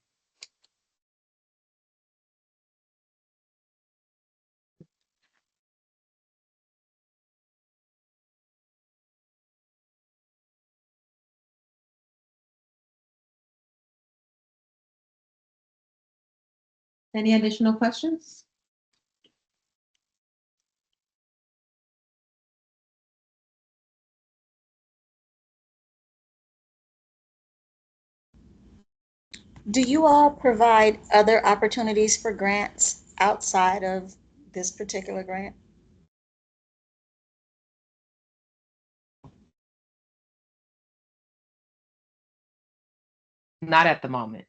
Speaker 2: Any additional questions?
Speaker 3: Do you all provide other opportunities for grants outside of this particular grant?
Speaker 1: Not at the moment.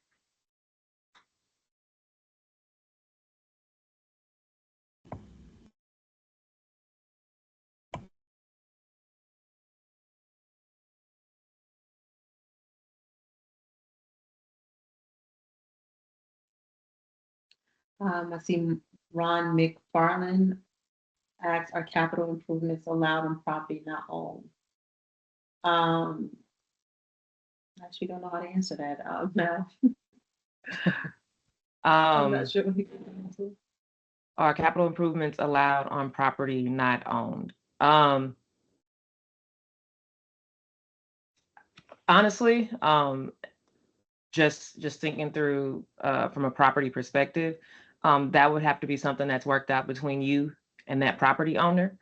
Speaker 2: I see Ron McFarland asks, are capital improvements allowed on property not owned? I actually don't know how to answer that now. I'm not
Speaker 1: Um,
Speaker 2: sure what he can answer.
Speaker 1: are capital improvements allowed on property not owned? Um, honestly, just thinking through from a property perspective, that would have to be something that's worked out between you and that property owner.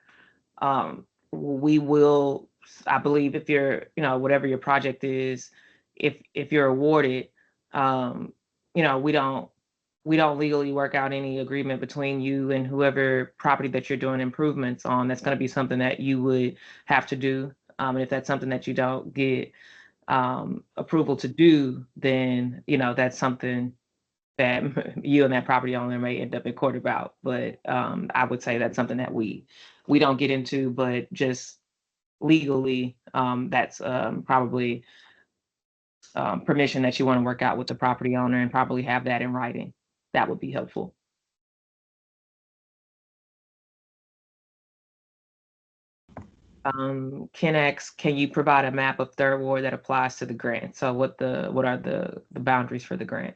Speaker 1: We will, I believe, if you're, whatever your project is, if you're awarded, um, we don't legally work out any agreement between you and whoever property that you're doing improvements on. That's going to be something that you would have to do. And if that's something that you don't get approval to do, then that's something that you and that property owner may end up in court about. But I would say that's something that we don't get into, but just legally, that's probably permission that you want to work out with the property owner and probably have that in writing. That would be helpful. Ken X, can you provide a map of Third Ward that applies to the grant? So what are the boundaries for the grant?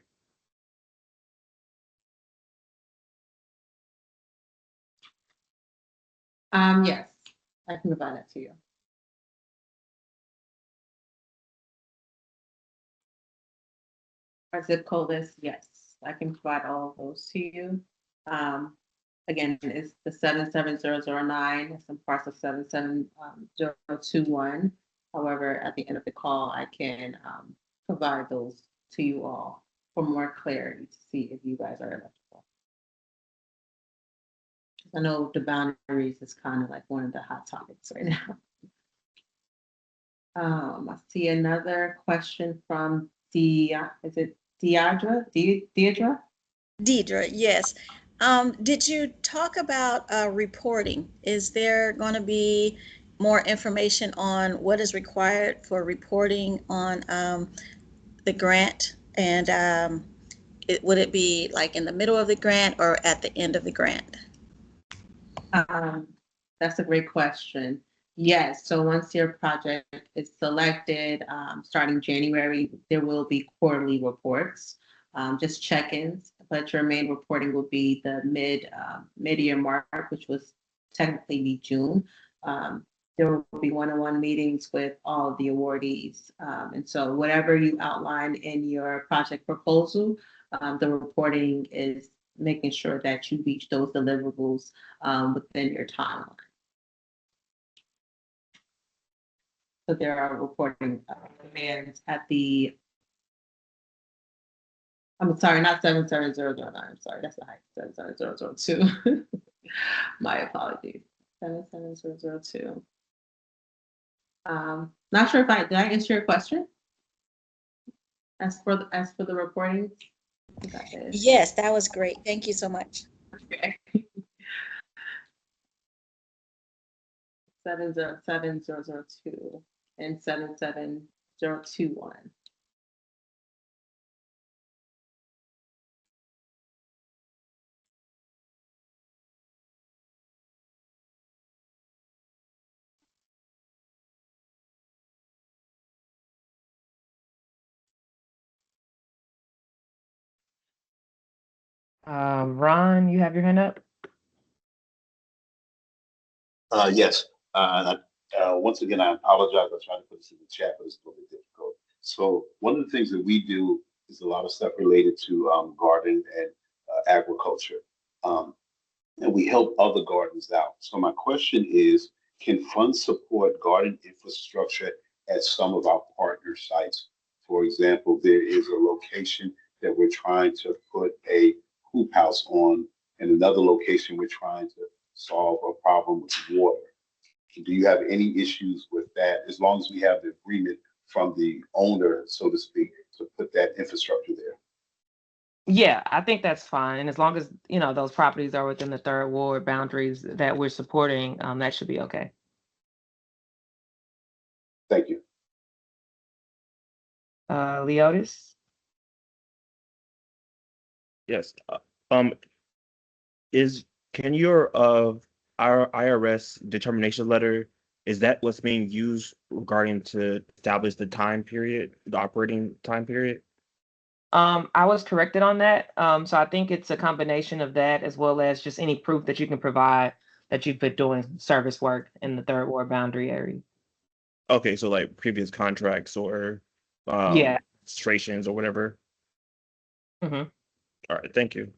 Speaker 2: Yes, I can provide that to you. Our zip code is, yes, I can provide all of those to you. Again, it's the 77009, some parts of 77021. However, at the end of the call, I can provide those to you all for more clarity to see if you guys are eligible. I know the boundaries is kind of like one of the hot topics right now. I see another question from is it Deidre? Deidre?
Speaker 3: Deidre, yes. Did you talk about reporting? Is there going to be more information on what is required for reporting on the grant? And would it be like in the middle of the grant or at the end of the grant?
Speaker 2: That's a great question. Yes, so once your project is selected, starting January, there will be quarterly reports, just check-ins, but your main reporting will be the mid-year mark, which was technically be June. There will be one-on-one meetings with all of the awardees. And so whatever you outline in your project proposal, the reporting is making sure that you reach those deliverables within your timeline. So there are reporting demands at the, I'm sorry, not 77009. I'm sorry, that's the height, 77002. My apologies. 77002. Not sure if did I answer your question? As for the reporting?
Speaker 3: Yes, that was great. Thank you so much.
Speaker 2: Okay. 70702 and 77021.
Speaker 1: Ron, you have your hand up?
Speaker 4: Yes. Once again, I apologize. I tried to put this in the chat, but it's a little bit difficult. So one of the things that we do is a lot of stuff related to gardening and agriculture. Um, and we help other gardens out. So my question is, can funds support garden infrastructure at some of our partner sites? For example, there is a location that we're trying to put a hoop house on, and another location we're trying to solve a problem with water. Do you have any issues with that, as long as we have the agreement from the owner, so to speak, to put that infrastructure there?
Speaker 1: Yeah, I think that's fine. And as long as, those properties are within the third ward boundaries that we're supporting, that should be okay.
Speaker 4: Thank you.
Speaker 1: Leotis?
Speaker 9: Yes. Um, is can your our IRS determination letter, is that what's being used regarding to establish the time period, the operating time period?
Speaker 1: I was corrected on that. So I think it's a combination of that as well as just any proof that you can provide that you've been doing service work in the third ward boundary area.
Speaker 9: Okay, so like previous contracts or
Speaker 1: Yeah.
Speaker 9: registrations or whatever.
Speaker 1: hmm
Speaker 9: All right, thank you.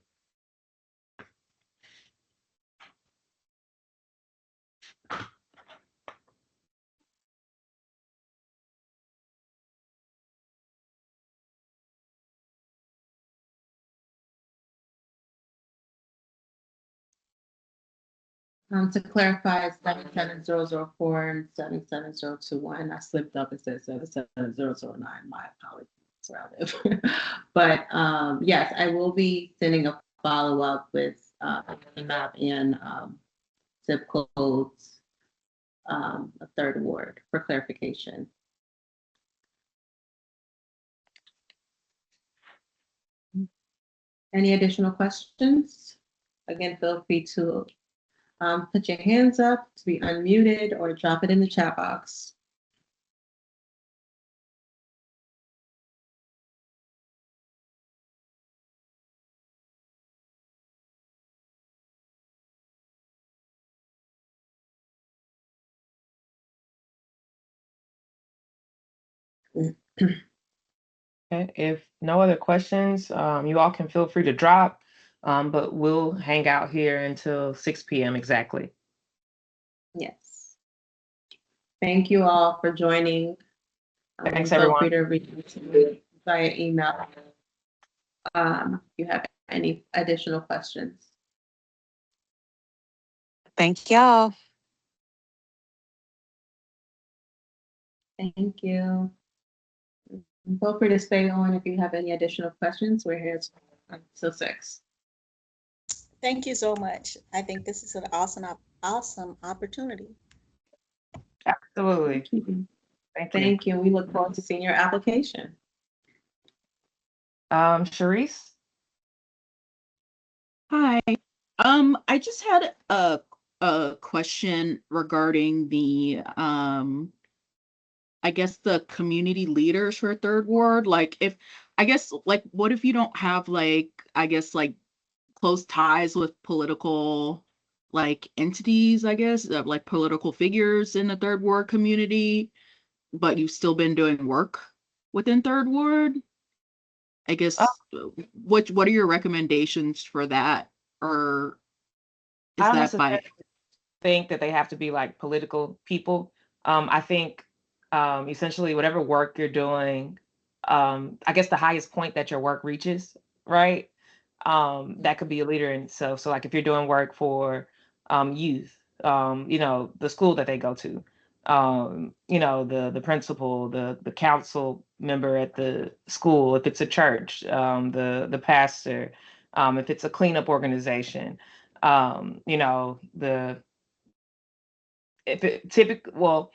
Speaker 2: To clarify, it's 77004 and 77021. I slipped up and said 77009. My apologies where I live. But yes, I will be sending a follow-up with the map and zip codes of third ward for clarification. Any additional questions? Again, feel free to put your hands up to be unmuted or drop it in the chat box.
Speaker 1: Okay. If no other questions, you all can feel free to drop, but we'll hang out here until 6 p.m. exactly.
Speaker 2: Yes. Thank you all for joining.
Speaker 1: Thanks,
Speaker 2: Feel
Speaker 1: everyone.
Speaker 2: free to reach out to me via email. If you have any additional questions.
Speaker 7: Thank y'all.
Speaker 2: Thank you. Feel free to stay on if you have any additional questions. We're here until 6.
Speaker 3: Thank you so much. I think this is an awesome opportunity.
Speaker 1: Absolutely.
Speaker 2: Thank you.
Speaker 1: Thank you.
Speaker 2: Thank you. We look forward to seeing your application.
Speaker 1: Sharice?
Speaker 6: Hi. I just had a question regarding the I guess the community leaders for third ward. Like if I guess like what if you don't have like I guess like close ties with political like entities, I guess, like political figures in the third ward community, but you've still been doing work within third ward? I guess what are your recommendations for that? Or
Speaker 1: I
Speaker 6: is
Speaker 1: don't
Speaker 6: that by
Speaker 1: necessarily think that they have to be like political people. I think essentially whatever work you're doing, I guess the highest point that your work reaches, right? That could be a leader in itself. So like if you're doing work for youth, the school that they go to, the principal, the council member at the school, if it's a church, the pastor, if it's a cleanup organization, the if it typical well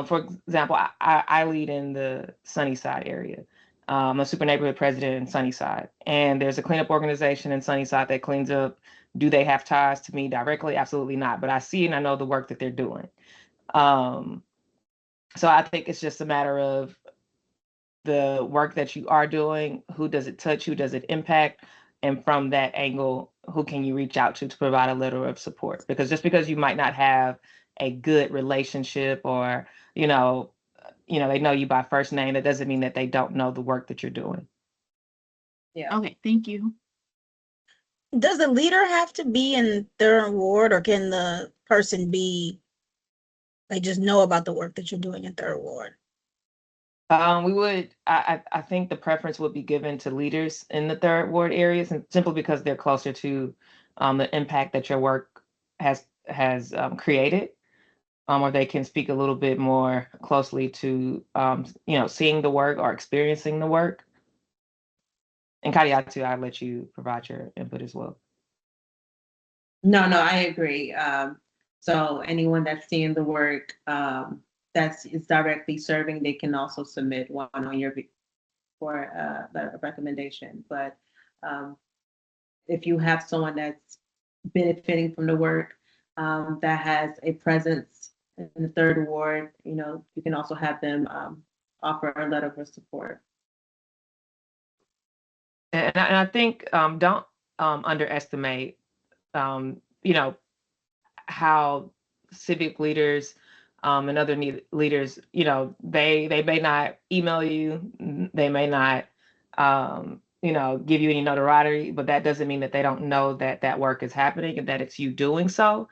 Speaker 1: for example I lead in the Sunnyside area. I'm a super neighborhood president in Sunnyside, and there's a cleanup organization in Sunnyside that cleans up. Do they have ties to me directly? Absolutely not, but I see and I know the work that they're doing. um, so I think it's just a matter of the work that you are doing, who does it touch, who does it impact, and from that angle, who can you reach out to provide a letter of support? Because just because you might not have a good relationship, or you know they know you by first name, that doesn't mean that they don't know the work that you're doing.
Speaker 2: Yeah.
Speaker 6: Okay, thank you.
Speaker 3: Does the leader have to be in third ward, or can the person be, they just know about the work that you're doing in third ward?
Speaker 1: We would, I think the preference would be given to leaders in the third ward areas, and simply because they're closer to the impact that your work has created, or they can speak a little bit more closely to seeing the work or experiencing the work. And Kadiatu, I'll let you provide your input as well.
Speaker 2: No, I agree. So anyone that's seeing the work that's is directly serving, they can also submit one on your for a recommendation. But if you have someone that's benefiting from the work that has a presence in the third ward, you can also have them offer a letter of support.
Speaker 1: And I think don't underestimate how civic leaders and other leaders, they may not email you, they may not give you any notoriety, but that doesn't mean that they don't know that that work is happening and that it's you doing so.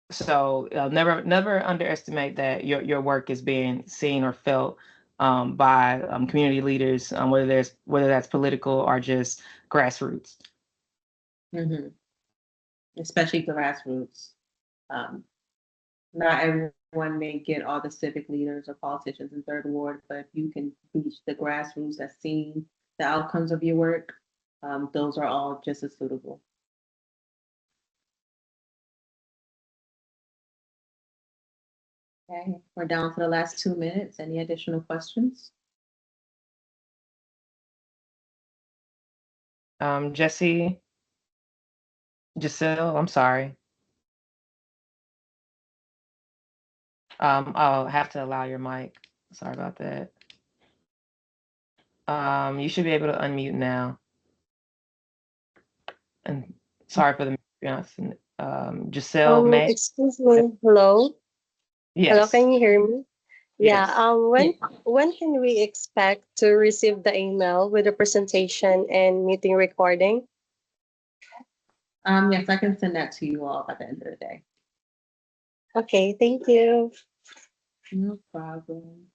Speaker 1: So never underestimate that your work is being seen or felt by community leaders, whether that's political or just grassroots.
Speaker 2: Mm-hmm. Especially grassroots. Um, Not everyone may get all the civic leaders or politicians in third ward, but if you can reach the grassroots that's seeing the outcomes of your work, those are all just as suitable. Okay, we're down to the last 2 minutes. Any additional questions?
Speaker 1: Jesse, Giselle, I'm sorry. I'll have to allow your mic. Sorry about that. You should be able to unmute now. And sorry for the mispronunciation. Giselle May.
Speaker 13: Excuse me. Hello. Hello,
Speaker 1: Yes.
Speaker 13: can you hear me? Yeah.
Speaker 1: Yes.
Speaker 13: When can we expect to receive the email with the presentation and meeting recording?
Speaker 2: Yes, I can send that to you all by the end of the day.
Speaker 13: Okay, thank you.
Speaker 2: No problem.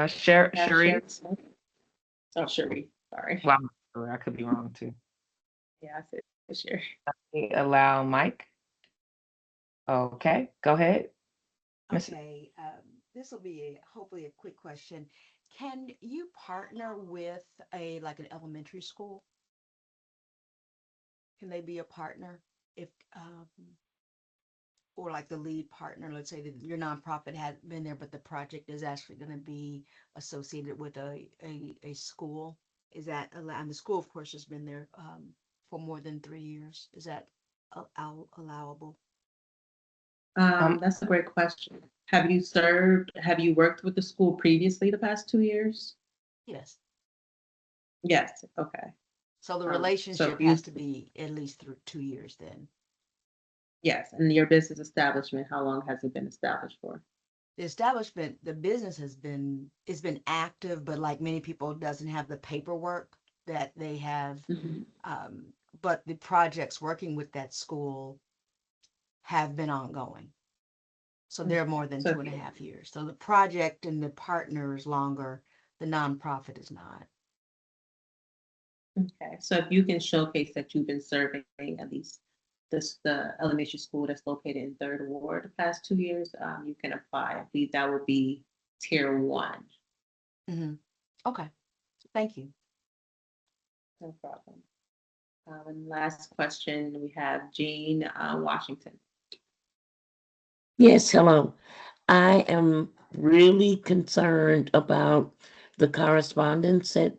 Speaker 1: Sherry.
Speaker 2: Oh, Sherry. Sorry.
Speaker 1: Well, I could be wrong too.
Speaker 2: Yeah, I said Sherry.
Speaker 1: Allow Mike. Okay, go ahead.
Speaker 14: Okay, this will be hopefully a quick question. Can you partner with an elementary school? Can they be a partner if or like the lead partner? Let's say that your nonprofit had been there, but the project is actually going to be associated with a school. Is that allowed? And the school, of course, has been there for more than 3 years. Is that allowable?
Speaker 2: That's a great question. Have you worked with the school previously the past 2 years?
Speaker 14: Yes.
Speaker 2: Yes, okay.
Speaker 14: So the
Speaker 2: So
Speaker 14: relationship
Speaker 2: you,
Speaker 14: has to be at least through 2 years then.
Speaker 2: yes, and your business establishment, how long has it been established for?
Speaker 14: The business it's been active, but like many people, doesn't have the paperwork that they have. But the projects working with that school have been ongoing. So they're more than
Speaker 2: So
Speaker 14: 2.5 years. So the project and the partner is longer, the nonprofit is not.
Speaker 2: Okay, so if you can showcase that you've been serving at least the elementary school that's located in third ward the past 2 years, you can apply. I believe that would be tier 1.
Speaker 14: Okay, thank you.
Speaker 2: No problem. And last question, we have Jean Washington.
Speaker 15: Yes, hello. I am really concerned about the correspondence that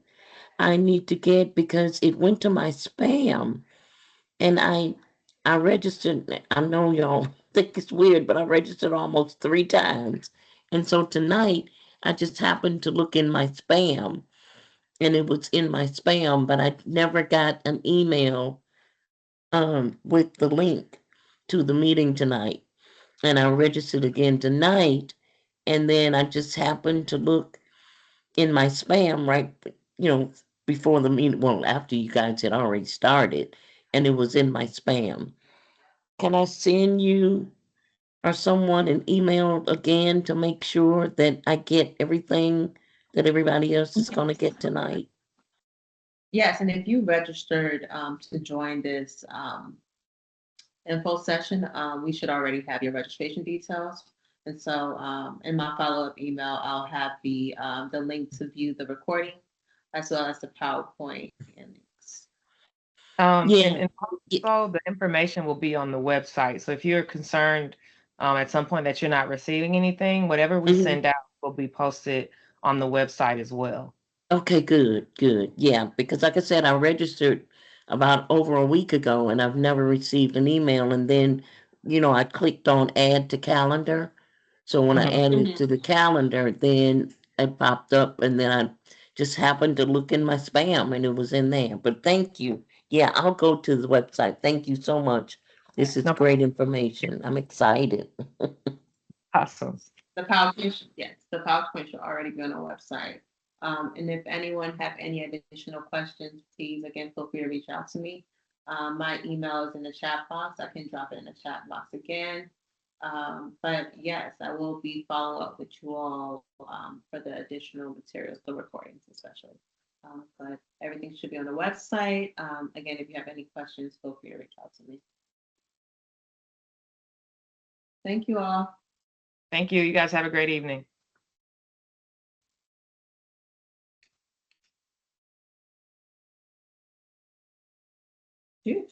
Speaker 15: I need to get because it went to my spam and I registered. I know y'all think it's weird, but I registered almost 3 times And so tonight, I just happened to look in my spam, and it was in my spam, but I never got an email with the link to the meeting tonight. And I registered again tonight, and then I just happened to look in my spam right, you know, before the meeting, well, after you guys had already started, and it was in my spam. Can I send you or someone an email again to make sure that I get everything that everybody else is going to get tonight?
Speaker 2: Yes, and if you registered to join this info session, we should already have your registration details. And so in my follow-up email, I'll have the link to view the recording as well as the PowerPoint and links.
Speaker 15: Yeah.
Speaker 1: And also the information will be on the website. So if you're concerned at some point that you're not receiving anything, whatever we
Speaker 15: Mhm.
Speaker 1: send out will be posted on the website as well.
Speaker 15: Okay, good, good. Yeah, because like I said, I registered about over a week ago and I've never received an email. And then, I clicked on add to calendar. So when I
Speaker 1: Mhm.
Speaker 15: added it to the calendar, then it popped up and then I just happened to look in my spam and it was in there. But thank you. Yeah, I'll go to the website. Thank you so much. This is
Speaker 1: No
Speaker 15: great
Speaker 1: problem.
Speaker 15: information. I'm excited.
Speaker 1: Awesome.
Speaker 2: The PowerPoint, yes, the PowerPoint should already be on our website. And if anyone have any additional questions, please, again, feel free to reach out to me. My email is in the chat box. I can drop it in the chat box again. But yes, I will be following up with you all for the additional materials, the recordings especially. But everything should be on the website. Again, if you have any questions, feel free to reach out to me. Thank you all.
Speaker 1: Thank you. You guys have a great evening.
Speaker 2: You.